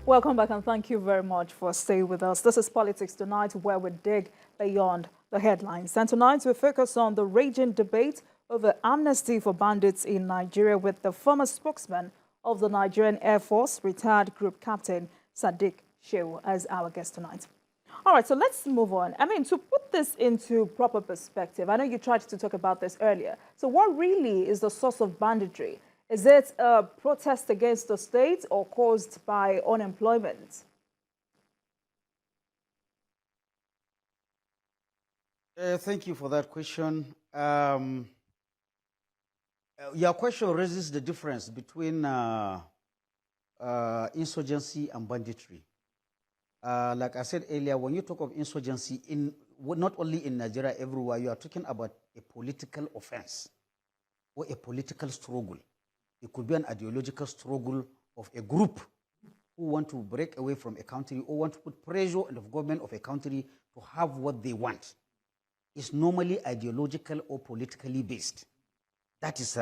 Welcome back and thank you very much for staying with us. This is Politics Tonight, where we dig beyond the headlines. And tonight we focus on the raging debate over amnesty for bandits in Nigeria with the former spokesman of the Nigerian Air Force, retired Group Captain Sadiq Shehu, as our guest tonight. All right, so let's move on. I mean, to put this into proper perspective, I know you tried to talk about this earlier. So what really is the source of banditry? Is it a protest against the state or caused by unemployment? Thank you for that question. Your question raises the difference between insurgency and banditry. Like I said earlier, when you talk of insurgency, not only in Nigeria, everywhere, you are talking about a political offense or a political struggle. It could be an ideological struggle of a group who want to break away from a country or want to put pressure on the government of a country to have what they want. It's normally ideological or politically based. That is,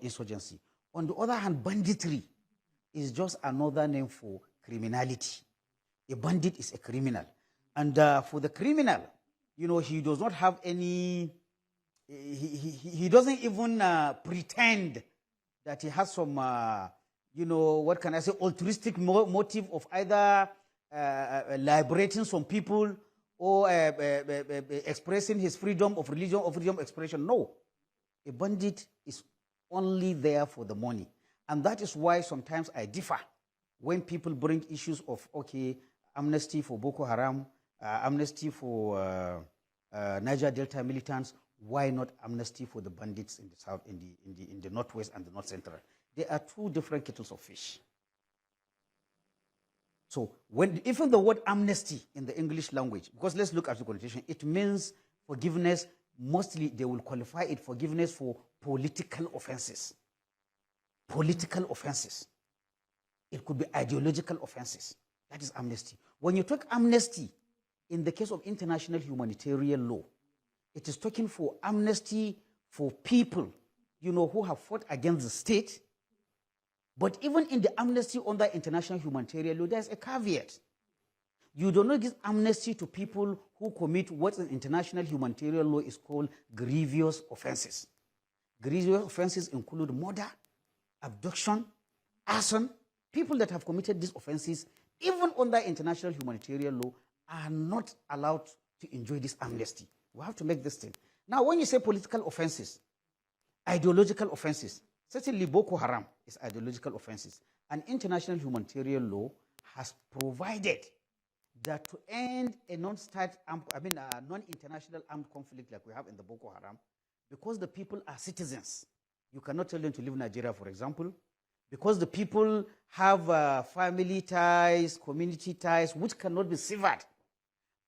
insurgency. On the other hand, banditry is just another name for criminality. A bandit is a criminal. And for the criminal, he does not have any, he doesn't even pretend that he has some, what can I say, altruistic motive of either liberating some people or expressing his freedom of religion or freedom of expression. No. A bandit is only there for the money. And that is why sometimes I differ when people bring issues of, okay, amnesty for Boko Haram, amnesty for Niger Delta militants. Why not amnesty for the bandits in the south, in the northwest and the north central? They are two different kettles of fish. So even the word amnesty in the English language, because let's look at the connotation, it means forgiveness. Mostly they will qualify it forgiveness for political offenses. Political offenses. It could be ideological offenses. That is amnesty. When you talk amnesty in the case of international humanitarian law, it is talking for amnesty for people, who have fought against the state. But even in the amnesty under international humanitarian law, there's a caveat. You do not give amnesty to people who commit what in international humanitarian law is called grievous offenses. Grievous offenses include murder, abduction, arson. People that have committed these offenses, even under international humanitarian law, are not allowed to enjoy this amnesty. We have to make this thing. Now, when you say political offenses, ideological offenses, certainly Boko Haram is ideological offenses. And international humanitarian law has provided that to end a non-international armed conflict like we have in the Boko Haram, because the people are citizens, you cannot tell them to leave Nigeria, for example, because the people have family ties, community ties, which cannot be severed.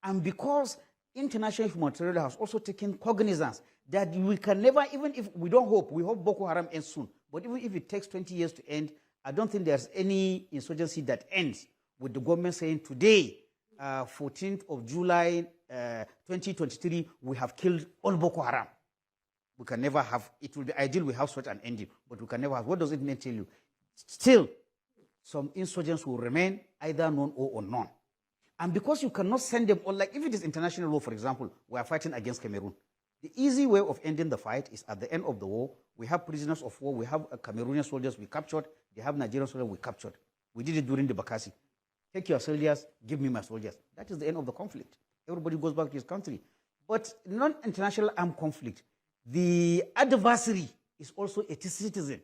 And because international humanitarian law has also taken cognizance that we can never, even if we don't hope, we hope Boko Haram ends soon, but even if it takes 20 years to end, I don't think there's any insurgency that ends with the government saying today, 14th of July 2023, we have killed all Boko Haram. We can never have, it will be ideal we have such an ending, but we can never have. What does it mean to you? Still, some insurgents will remain either known or unknown. And because you cannot send them all, like if it is international law, for example, we are fighting against Cameroon. The easy way of ending the fight is at the end of the war, we have prisoners of war, we have Cameroonian soldiers we captured, they have Nigerian soldiers we captured. We did it during the Bakassi. Take your soldiers, give me my soldiers. That is the end of the conflict. Everybody goes back to his country. But non-international armed conflict, the adversary is also a citizen.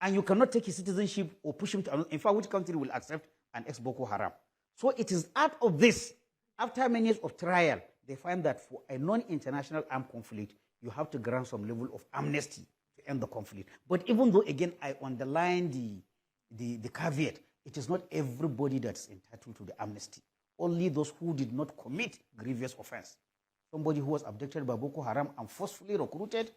And you cannot take his citizenship or push him to another. In fact, which country will accept an ex-Boko Haram? So it is out of this, after many years of trial, they find that for a non-international armed conflict, you have to grant some level of amnesty to end the conflict. But even though, again, I underline the caveat, it is not everybody that's entitled to the amnesty. Only those who did not commit grievous offense. Somebody who was abducted by Boko Haram and forcefully recruited,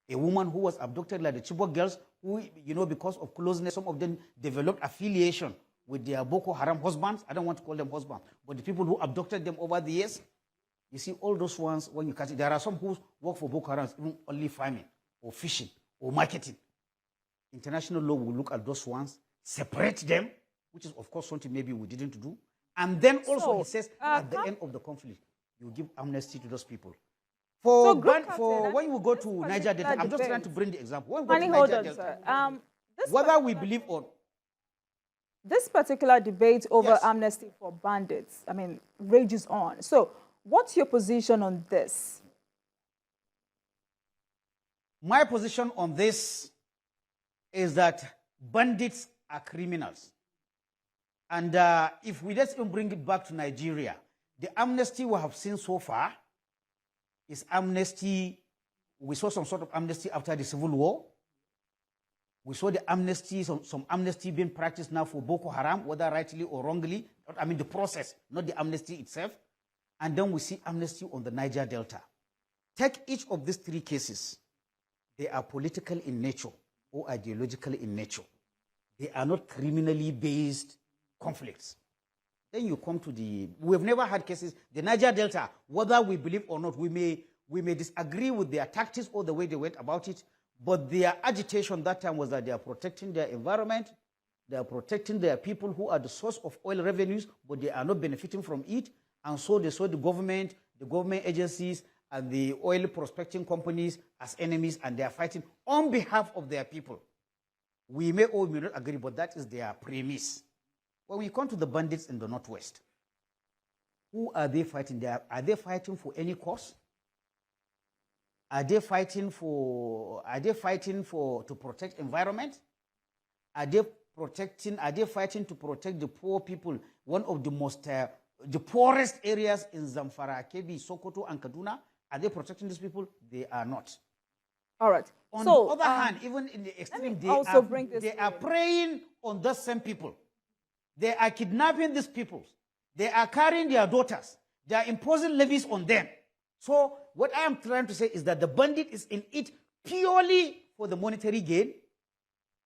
a woman who was abducted like the Chibok girls, who, because of closeness, some of them developed affiliation with their Boko Haram husbands. I don't want to call them husbands, but the people who abducted them over the years. You see, all those ones, when you catch it, there are some who work for Boko Haram, even only farming or fishing or marketing. International law will look at those ones, separate them, which is, of course, something maybe we didn't do. And then also he says, at the end of the conflict, you give amnesty to those people. For when you go to Niger Delta, I'm just trying to bring the example. When we go to Niger Delta, whether we believe or this particular debate over amnesty for bandits, I mean, rages on. So what's your position on this? My position on this is that bandits are criminals. And if we just even bring it back to Nigeria, the amnesty we have seen so far is amnesty. We saw some sort of amnesty after the Civil War. We saw the amnesty, some amnesty being practiced now for Boko Haram, whether rightly or wrongly. I mean the process, not the amnesty itself. And then we see amnesty on the Niger Delta. Take each of these three cases. They are political in nature or ideological in nature. They are not criminally based conflicts. Then you come to we've never had cases, the Niger Delta, whether we believe or not, we may disagree with their tactics or the way they went about it, but their agitation that time was that they are protecting their environment, they are protecting their people who are the source of oil revenues, but they are not benefiting from it, and so they saw the government agencies, and the oil prospecting companies as enemies, and they are fighting on behalf of their people. We may or may not agree, but that is their premise. When we come to the bandits in the Northwest, who are they fighting? Are they fighting for any cause? Are they fighting to protect environment? Are they fighting to protect the poor people? One of the most the poorest areas in Zamfara, Kebbi, Sokoto, and Kaduna. Are they protecting these people? They are not. All right. On the other hand, even in the extreme, they are preying on those same people. They are kidnapping these people. They are carrying their daughters. They are imposing levies on them. So what I am trying to say is that the bandit is in it purely for the monetary gain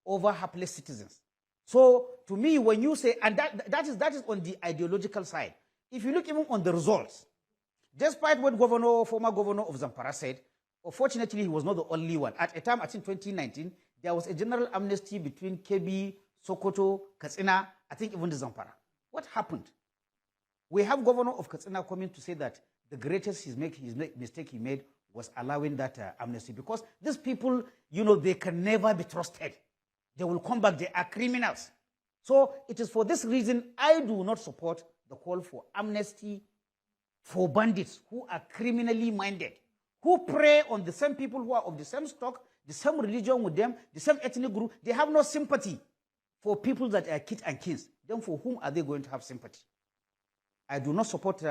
over hapless citizens. So to me, when you say, and that is on the ideological side. If you look even on the results, despite what former governor of Zamfara said, unfortunately, he was not the only one. At a time, I think 2019, there was a general amnesty between Kebbi, Sokoto, Katsina, I think even the Zamfara. What happened? We have governor of Katsina coming to say that the greatest mistake he made was allowing that amnesty, because these people, they can never be trusted. They will come back. They are criminals. So it is for this reason I do not support the call for amnesty for bandits who are criminally minded, who prey on the same people who are of the same stock, the same religion with them, the same ethnic group. They have no sympathy for people that are kith and kins. Then for whom are they going to have sympathy? I do not support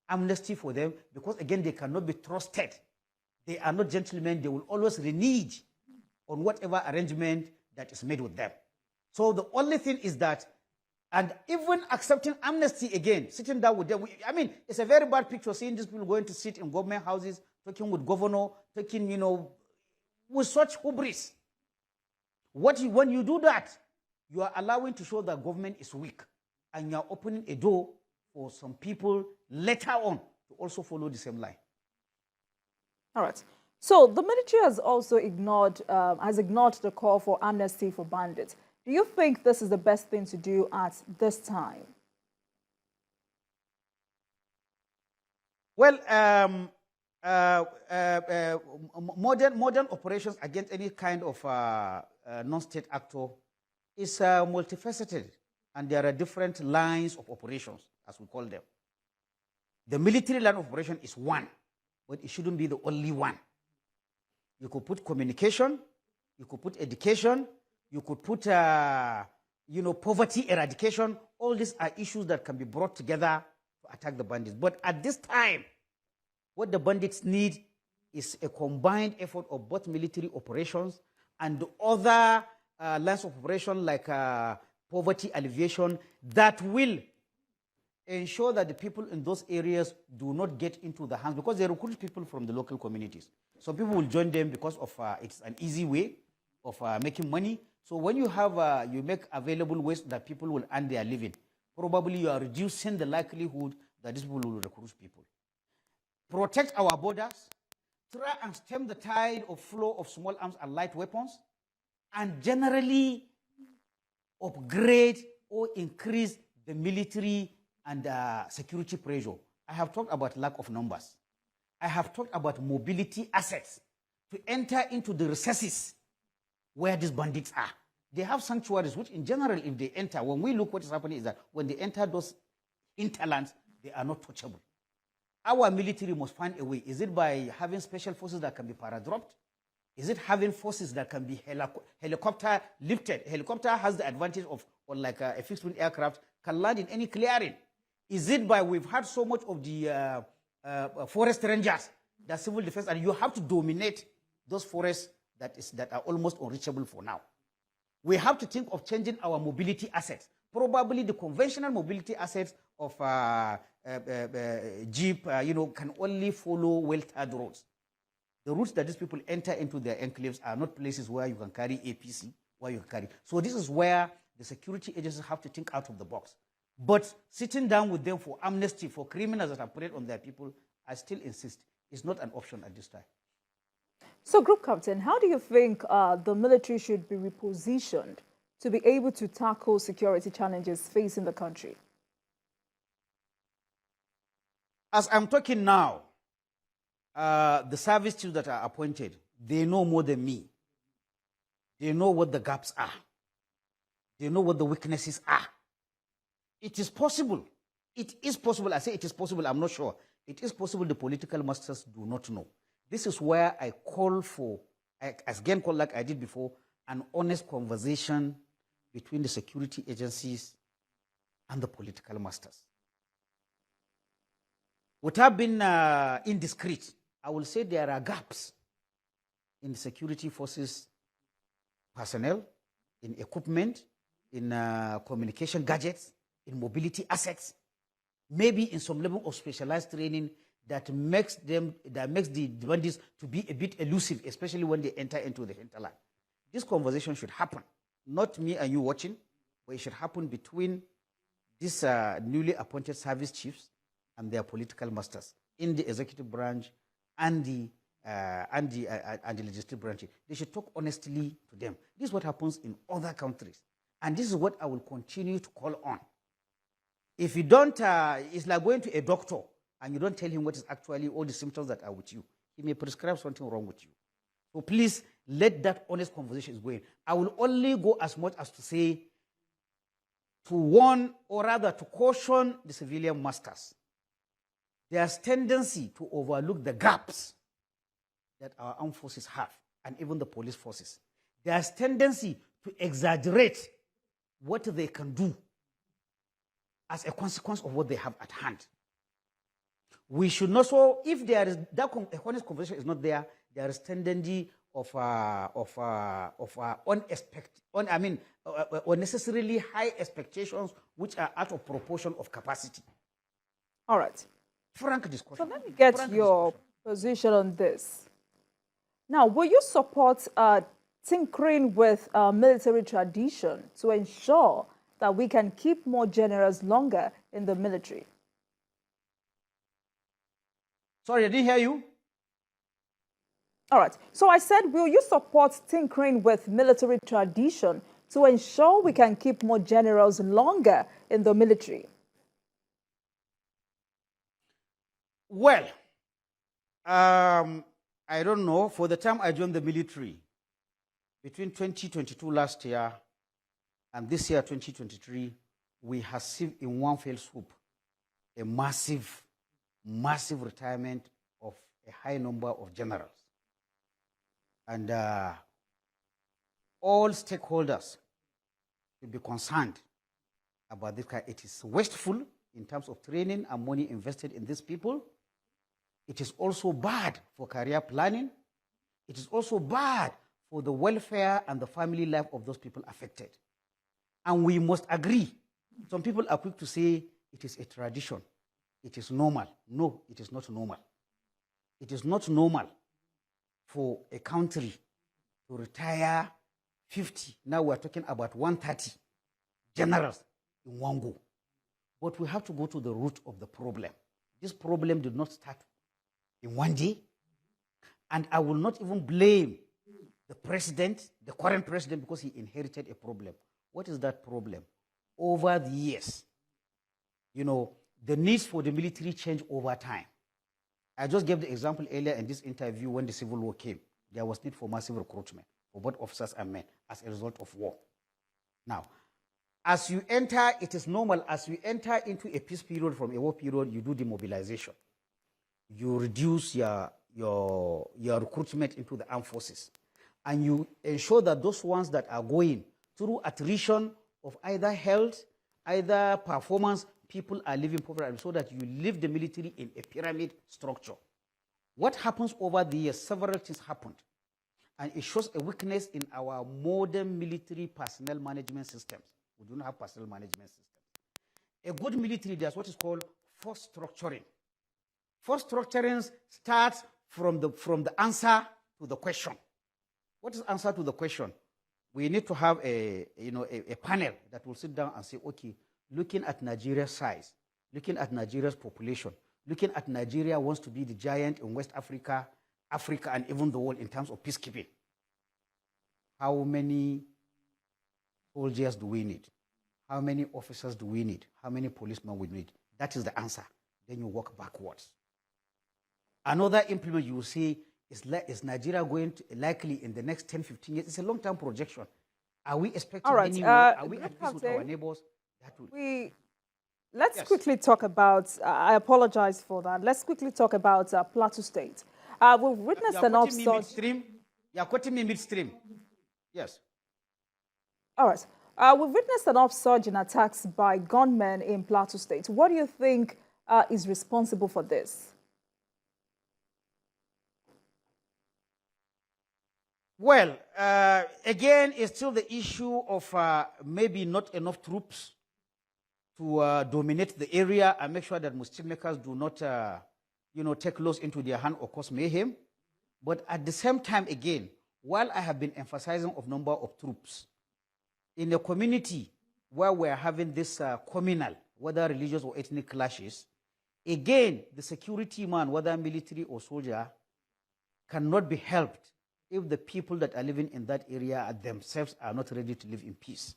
amnesty for them because, again, they cannot be trusted. They are not gentlemen. They will always renege on whatever arrangement that is made with them. So the only thing is that, and even accepting amnesty again, sitting down with them, I mean, it's a very bad picture seeing these people going to sit in government houses, talking with governor, talking, with such hubris. When you do that, you are allowing to show that government is weak, and you are opening a door for some people later on to also follow the same line. All right. So the military has also ignored the call for amnesty for bandits. Do you think this is the best thing to do at this time? Well, modern operations against any kind of non-state actor is multifaceted, and there are different lines of operations, as we call them. The military line of operation is one, but it shouldn't be the only one. You could put communication, you could put education, you could put, poverty eradication. All these are issues that can be brought together to attack the bandits. But at this time, what the bandits need is a combined effort of both military operations and other lines of operation like poverty alleviation that will ensure that the people in those areas do not get into the hands, because they recruit people from the local communities. So people will join them because of it's an easy way of making money. So when you have you make available ways that people will earn their living, probably you are reducing the likelihood that these people will recruit people. Protect our borders, try and stem the tide of flow of small arms and light weapons, and generally upgrade or increase the military and security pressure. I have talked about lack of numbers. I have talked about mobility assets to enter into the recesses where these bandits are. They have sanctuaries, which in general, if they enter, when we look what is happening is that when they enter those hinterlands, they are not touchable. Our military must find a way. Is it by having special forces that can be paradropped? Is it having forces that can be helicopter lifted? Helicopter has the advantage of, unlike a fixed-wing aircraft, can land in any clearing. Is it by we've had so much of the forest rangers, the civil defense, and you have to dominate those forests that are almost unreachable for now? We have to think of changing our mobility assets. Probably the conventional mobility assets of jeep, can only follow well-tarred roads. The routes that these people enter into their enclaves are not places where you can carry APC, where you can carry. So this is where the security agencies have to think out of the box. But sitting down with them for amnesty for criminals that have preyed on their people, I still insist, is not an option at this time. So, Group Captain, how do you think the military should be repositioned to be able to tackle security challenges facing the country? As I'm talking now, the service chiefs that are appointed, they know more than me. They know what the gaps are. They know what the weaknesses are. It is possible. It is possible. I say it is possible. I'm not sure. It is possible the political masters do not know. This is where I call for, again call like I did before, an honest conversation between the security agencies and the political masters. Without being indiscreet, I will say there are gaps in the security forces personnel, in equipment, in communication gadgets, in mobility assets, maybe in some level of specialized training that makes the bandits to be a bit elusive, especially when they enter into the hinterland. This conversation should happen, not me and you watching, but it should happen between these newly appointed service chiefs and their political masters in the executive branch and the legislative branch. They should talk honestly to them. This is what happens in other countries, and this is what I will continue to call on. If you don't, it's like going to a doctor and you don't tell him what is actually all the symptoms that are with you. He may prescribe something wrong with you. So please let that honest conversation go in. I will only go as much as to say, to warn, or rather to caution the civilian masters. There's tendency to overlook the gaps that our armed forces have, and even the police forces. There's tendency to exaggerate what they can do as a consequence of what they have at hand. We should not, so if there is that honest conversation is not there, there is tendency of unnecessarily high expectations which are out of proportion of capacity. All right. Frank discussion. So let me get your position on this. Now, will you support tinkering with military tradition to ensure that we can keep more generals longer in the military? Sorry, I didn't hear you. All right. So I said, will you support tinkering with military tradition to ensure we can keep more generals longer in the military? Well, I don't know. For the time I joined the military, between 2022 last year and this year, 2023, we have seen in one fell swoop a massive retirement of a high number of generals. And all stakeholders should be concerned about this. It is wasteful in terms of training and money invested in these people. It is also bad for career planning. It is also bad for the welfare and the family life of those people affected. And we must agree. Some people are quick to say it is a tradition. It is normal. No, it is not normal. It is not normal for a country to retire 50. Now we're talking about 130 generals in one go. But we have to go to the root of the problem. This problem did not start in one day. And I will not even blame the president, the current president, because he inherited a problem. What is that problem? over the years, the needs for the military change over time. I just gave the example earlier in this interview when the Civil War came. There was need for massive recruitment for both officers and men as a result of war. Now, as you enter, it is normal, as you enter into a peace period from a war period, you do demobilization. You reduce your recruitment into the armed forces. And you ensure that those ones that are going through attrition of either health, either performance, people are living poverty, so that you leave the military in a pyramid structure. What happens over the years? Several things happened. And it shows a weakness in our modern military personnel management systems. We do not have personnel management systems. A good military does what is called force structuring. Force structuring starts from the answer to the question. What is answer to the question? We need to have a panel that will sit down and say, okay, looking at Nigeria's size, looking at Nigeria's population, looking at Nigeria wants to be the giant in West Africa, Africa, and even the world in terms of peacekeeping. How many soldiers do we need? How many officers do we need? How many policemen we need? That is the answer. Then you work backwards. Another implement you will see is Nigeria going to likely in the next 10, 15 years? It's a long-term projection. Are we expecting any more? Are we at peace with our neighbors? Let's quickly talk about, I apologize for that. Let's quickly talk about Plateau State. We've witnessed an upsurge. You're quoting me midstream. Yes. All right. We've witnessed an upsurge in attacks by gunmen in Plateau State. What do you think is responsible for this? Well, again, it's still the issue of maybe not enough troops to dominate the area and make sure that mischief makers do not, take laws into their hand or cause mayhem. But at the same time, again, while I have been emphasizing of number of troops, in a community where we're having this communal, whether religious or ethnic clashes, again, the security man, whether military or soldier, cannot be helped if the people that are living in that area themselves are not ready to live in peace.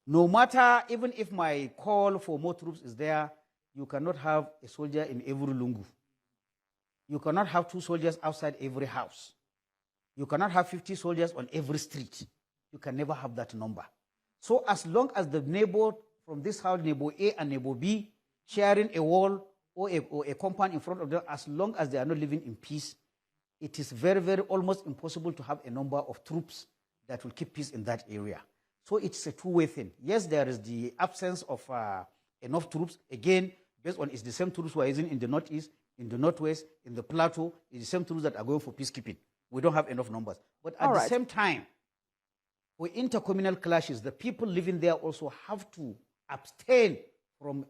No matter, even if my call for more troops is there, you cannot have a soldier in every lungu. You cannot have 2 soldiers outside every house. You cannot have 50 soldiers on every street. You can never have that number. So as long as the neighbor from this house, neighbor A and neighbor B, sharing a wall or a compound in front of them, as long as they are not living in peace, it is very, very almost impossible to have a number of troops that will keep peace in that area. So it's a two-way thing. Yes, there is the absence of enough troops. Again, based on it's the same troops we are using in the northeast, in the northwest, in the plateau, it's the same troops that are going for peacekeeping. We don't have enough numbers. But at the same time, for intercommunal clashes, the people living there also have to abstain from,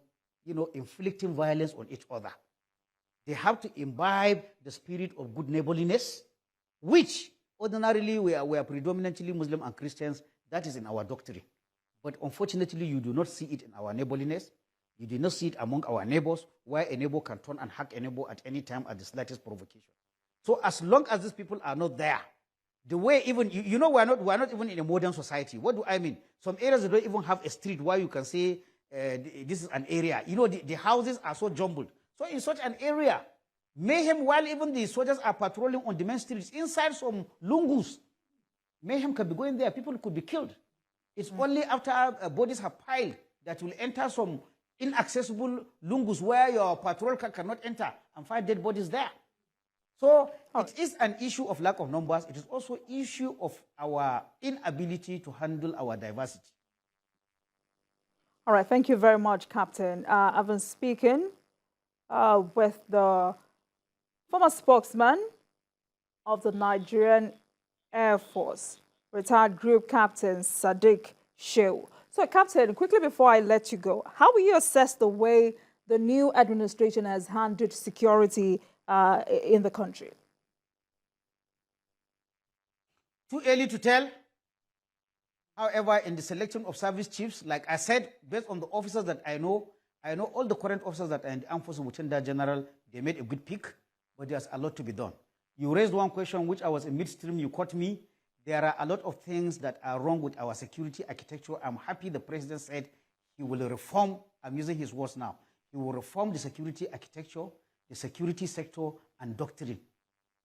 inflicting violence on each other. They have to imbibe the spirit of good neighborliness, which ordinarily we are predominantly Muslim and Christians. That is in our doctrine. But unfortunately, you do not see it in our neighborliness. You do not see it among our neighbors, where a neighbor can turn and hack a neighbor at any time at the slightest provocation. So as long as these people are not there, the way even, we're not even in a modern society. What do I mean? Some areas don't even have a street where you can say, this is an area. The houses are so jumbled. So in such an area, mayhem, while even the soldiers are patrolling on the main streets, inside some lungus, mayhem can be going there. People could be killed. It's only after bodies have piled that will enter some inaccessible lungus where your patrol car cannot enter and find dead bodies there. So it is an issue of lack of numbers. It is also an issue of our inability to handle our diversity. All right. Thank you very much, Captain. I've been speaking with the former spokesman of the Nigerian Air Force, retired Group Captain Sadiq Shehu. So, Captain, quickly before I let you go, how will you assess the way the new administration has handled security in the country? Too early to tell. However, in the selection of service chiefs, like I said, based on the officers that I know all the current officers that are in the Armed Forces Lieutenant General, they made a good pick, but there's a lot to be done. You raised one question, which I was in midstream, you caught me. there are a lot of things that are wrong with our security architecture. I'm happy the president said he will reform, I'm using his words now, he will reform the security architecture, the security sector, and doctrine.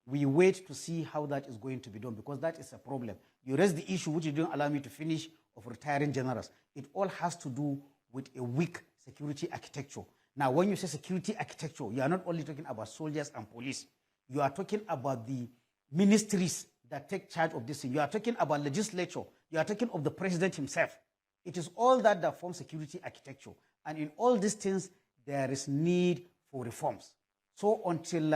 We wait to see how that is going to be done, because that is a problem. You raise the issue, which you don't allow me to finish, of retiring generals. It all has to do with a weak security architecture. Now, when you say security architecture, you are not only talking about soldiers and police. You are talking about the ministries that take charge of this thing. You are talking about legislature. You are talking of the president himself. It is all that forms security architecture. And in all these things, there is need for reforms. So until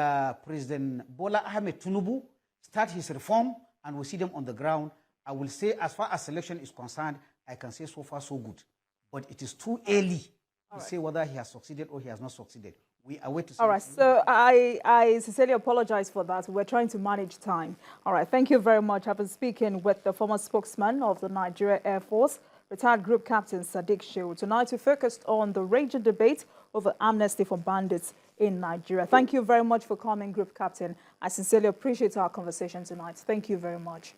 President Bola Ahmed Tinubu start his reform and we see them on the ground, I will say, as far as selection is concerned, I can say so far so good. But it is too early to say whether he has succeeded or he has not succeeded. We are waiting to see. All right, so I sincerely apologize for that. We're trying to manage time. All right, thank you very much. I've been speaking with the former spokesman of the Nigeria Air Force, retired Group Captain Sadiq Shehu. Tonight, we focused on the raging debate over amnesty for bandits in Nigeria. Thank you very much for coming, Group Captain. I sincerely appreciate our conversation tonight. Thank you very much.